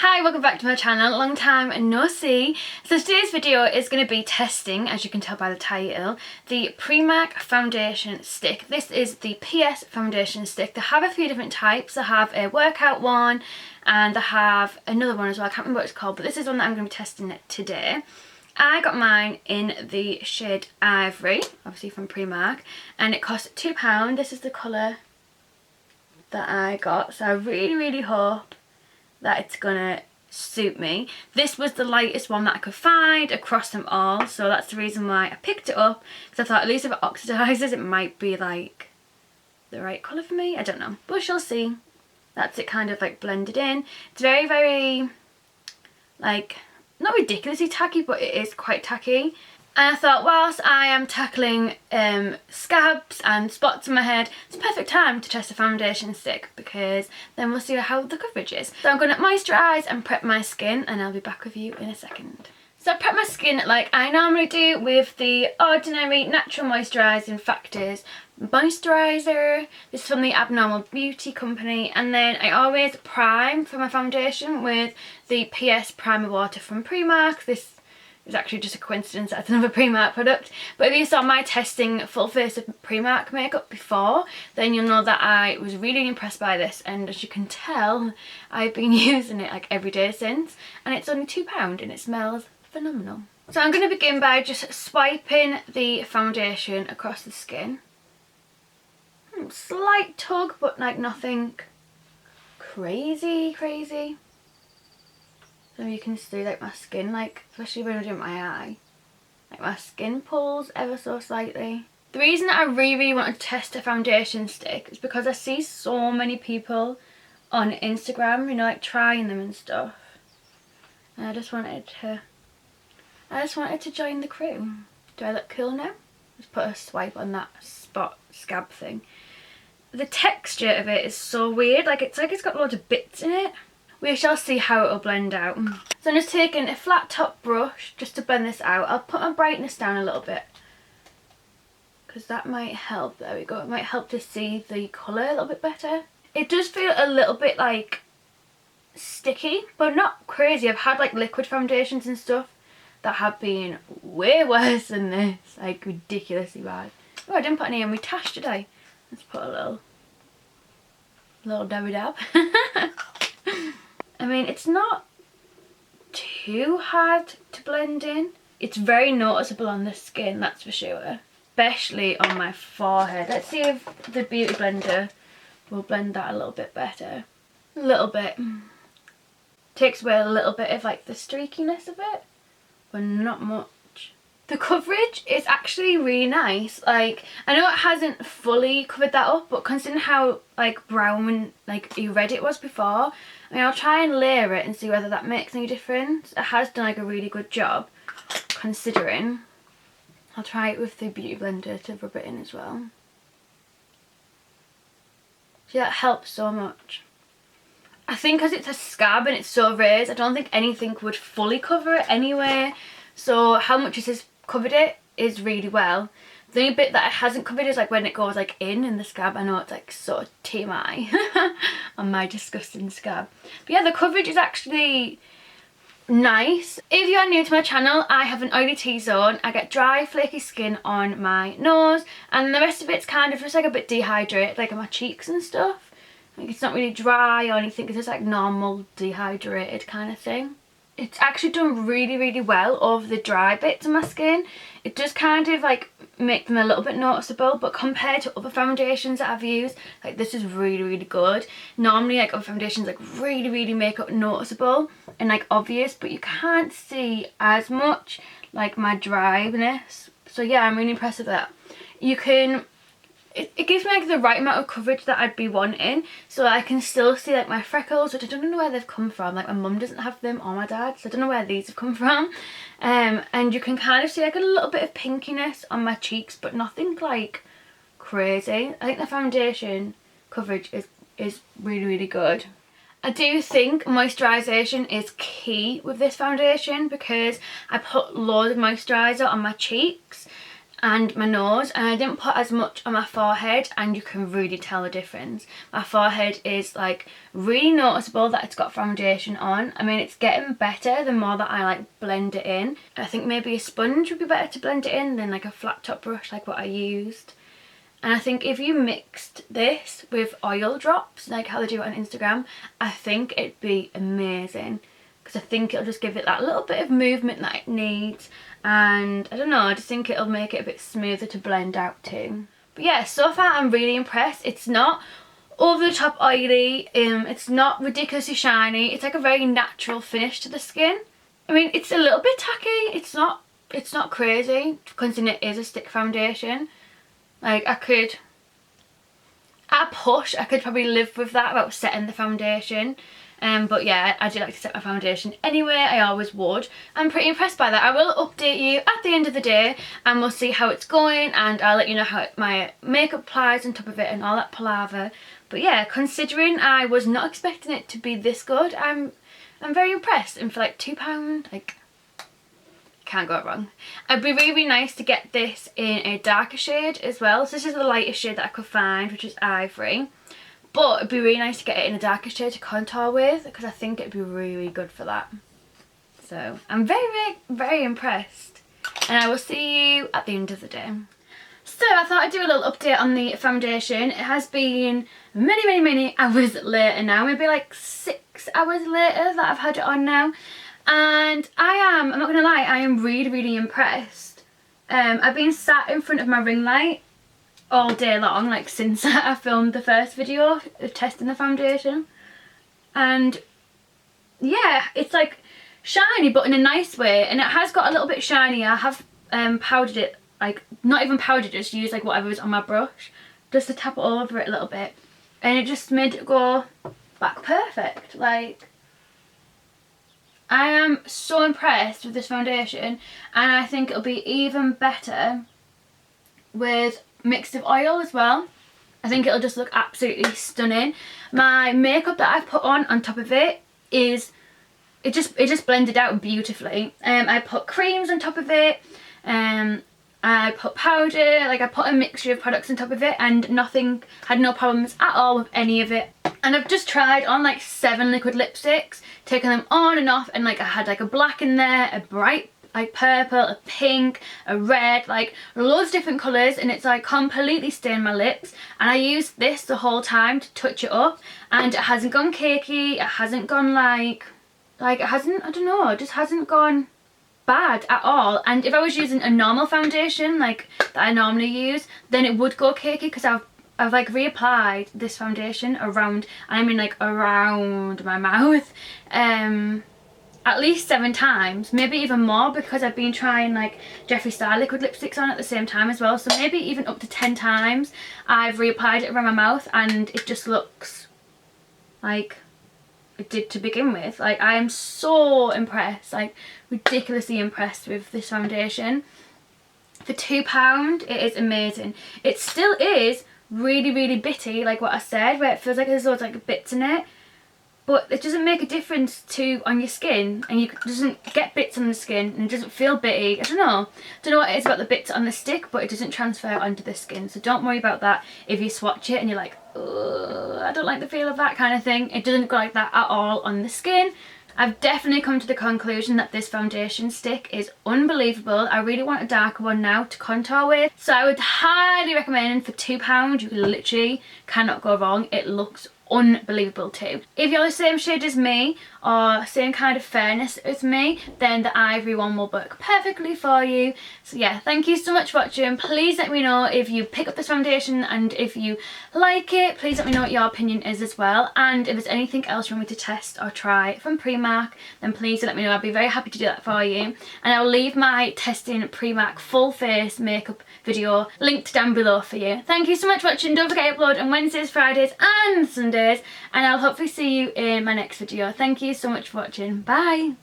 Hi, welcome back to my channel. Long time no see. So today's video is going to be testing, as you can tell by the title, the PRIMARK foundation stick. This is the PS foundation stick. They have a few different types. They have a workout one and they have another one as well. I can't remember what it's called, but this is one that I'm going to be testing today. I got mine in the shade Ivory, obviously from PRIMARK, and it cost £2. This is the colour that I got, so I really hope that it's gonna suit me. This was the lightest one that I could find across them all, so that's the reason why I picked it up, because I thought at least if it oxidizes it might be like the right colour for me. I don't know, but we shall see. That's it kind of like blended in. It's very like not ridiculously tacky, but it is quite tacky. And I thought, whilst I am tackling scabs and spots on my head, it's a perfect time to test a foundation stick, because then we'll see how the coverage is. So I'm going to moisturise and prep my skin, and I'll be back with you in a second. So I prep my skin like I normally do with the Ordinary Natural Moisturising Factors moisturiser. This is from the Abnormal Beauty Company, and then I always prime for my foundation with the PS Primer Water from PRIMARK. This is actually just a coincidence that's another PRIMARK product, but if you saw my testing full face of PRIMARK makeup before, then you'll know that I was really impressed by this, and as you can tell I've been using it like every day since, and it's only £2 and it smells phenomenal. So I'm going to begin by just swiping the foundation across the skin. Slight tug, but like nothing crazy. So you can see like my skin, like especially when I'm doing my eye, like my skin pulls ever so slightly. The reason that I really wanted to test a foundation stick is because I see so many people on Instagram, you know, like trying them and stuff. And I just wanted to join the crew. Do I look cool now? Just put a swipe on that scab thing. The texture of it is so weird, like it's got loads of bits in it. We shall see how it will blend out. So I'm just taking a flat top brush just to blend this out. I'll put my brightness down a little bit, because that might help. There we go. It might help to see the colour a little bit better. It does feel a little bit like sticky, but not crazy. I've had like liquid foundations and stuff that have been way worse than this, like ridiculously bad. Oh, I didn't put any on my tash, did I? Let's put a little dabby dab. I mean, it's not too hard to blend in. It's very noticeable on the skin, that's for sure. Especially on my forehead. Let's see if the Beauty Blender will blend that a little bit better. A little bit. Takes away a little bit of like the streakiness of it, but not much. The coverage is actually really nice. Like, I know it hasn't fully covered that up, but considering how like brown and like red it was before, I mean, I'll try and layer it and see whether that makes any difference. It has done like a really good job, considering. I'll try it with the Beauty Blender to rub it in as well. See, that helps so much. I think because it's a scab and it's so raised, I don't think anything would fully cover it anyway. So how much it has covered it is really well. The only bit that it hasn't covered is like when it goes like in the scab. I know it's like sort of TMI on my disgusting scab. But yeah, the coverage is actually nice. If you are new to my channel, I have an oily T-zone. I get dry, flaky skin on my nose, and the rest of it's kind of just like a bit dehydrated, like on my cheeks and stuff. Like it's not really dry or anything, it's just like normal dehydrated kind of thing. It's actually done really well over the dry bits of my skin. It does kind of like make them a little bit noticeable, but compared to other foundations that I've used, like this is really good. Normally like other foundations like really make it noticeable and like obvious, but you can't see as much like my dryness. So yeah, I'm really impressed with that. You can, it gives me like the right amount of coverage that I'd be wanting, so I can still see like my freckles, which I don't know where they've come from. Like my mum doesn't have them or my dad, so I don't know where these have come from. And you can kind of see like a little bit of pinkiness on my cheeks, but nothing like crazy. I think the foundation coverage is really good. I do think moisturisation is key with this foundation, because I put loads of moisturiser on my cheeks and my nose, and I didn't put as much on my forehead, and you can really tell the difference. My forehead is like really noticeable that it's got foundation on. I mean, it's getting better the more that I like blend it in. I think maybe a sponge would be better to blend it in than like a flat top brush like what I used. And I think if you mixed this with oil drops like how they do it on Instagram, I think it'd be amazing, because I think it'll just give it that little bit of movement that it needs. And I don't know, I just think it'll make it a bit smoother to blend out too. But yeah, so far I'm really impressed. It's not over the top oily, it's not ridiculously shiny. It's like a very natural finish to the skin. I mean, it's a little bit tacky. It's not crazy, considering it is a stick foundation. Like I could probably live with that about setting the foundation. But yeah, I do like to set my foundation anyway. I always would. I'm pretty impressed by that. I will update you at the end of the day, and we'll see how it's going, and I'll let you know how my makeup applies on top of it and all that palaver. But yeah, considering I was not expecting it to be this good, I'm very impressed. And for like £2, like, can't go wrong. It'd be really, really nice to get this in a darker shade as well. So this is the lightest shade that I could find, which is ivory. But it'd be really nice to get it in a darker shade to contour with, because I think it'd be really good for that. So I'm very, very, very impressed. And I will see you at the end of the day. So I thought I'd do a little update on the foundation. It has been many, many, many hours later now. Maybe like 6 hours later that I've had it on now. And I'm not going to lie, I am really, really impressed. I've been sat in front of my ring light all day long, like since I filmed the first video of testing the foundation, and yeah, it's like shiny but in a nice way, and it has got a little bit shiny. I have powdered it, like not even powdered, just used like whatever was on my brush just to tap it all over it a little bit, and it just made it go back perfect. Like, I am so impressed with this foundation, and I think it'll be even better with mixed with oil as well. I think it'll just look absolutely stunning. My makeup that I've put on top of it is, it just blended out beautifully. I put creams on top of it, I put powder, like I put a mixture of products on top of it, and had no problems at all with any of it. And I've just tried on like 7 liquid lipsticks, taken them on and off, and like I had like a black in there, a bright like purple, a pink, a red, like loads of different colours, and it's like completely stained my lips. And I used this the whole time to touch it up, and it hasn't gone cakey, it hasn't gone like it hasn't, I don't know, it just hasn't gone bad at all. And if I was using a normal foundation like that I normally use, then it would go cakey, because I've like reapplied this foundation around, and I mean like around my mouth, at least 7 times, maybe even more, because I've been trying like Jeffree Star liquid lipsticks on at the same time as well, so maybe even up to 10 times I've reapplied it around my mouth, and it just looks like it did to begin with. Like, I am so impressed, like ridiculously impressed with this foundation. For £2, it is amazing. It still is really, really bitty, like what I said, where it feels like there's loads like bits in it, but it doesn't make a difference on your skin, and it doesn't get bits on the skin, and it doesn't feel bitty. I don't know what it is about the bits on the stick, but it doesn't transfer onto the skin, so don't worry about that if you swatch it and you're like, oh, I don't like the feel of that kind of thing. It doesn't go like that at all on the skin. I've definitely come to the conclusion that this foundation stick is unbelievable. I really want a darker one now to contour with, so I would highly recommend. For £2, you literally cannot go wrong. It looks unbelievable too. If you're the same shade as me, or same kind of fairness as me, then the ivory one will work perfectly for you. So yeah, thank you so much for watching. Please let me know if you pick up this foundation, and if you like it, please let me know what your opinion is as well. And if there's anything else you want me to test or try from Primark, then please let me know. I'd be very happy to do that for you. And I'll leave my testing Primark full face makeup video linked down below for you. Thank you so much for watching. Don't forget to upload on Wednesdays, Fridays and Sundays, and I'll hopefully see you in my next video. Thank you so much for watching. Bye!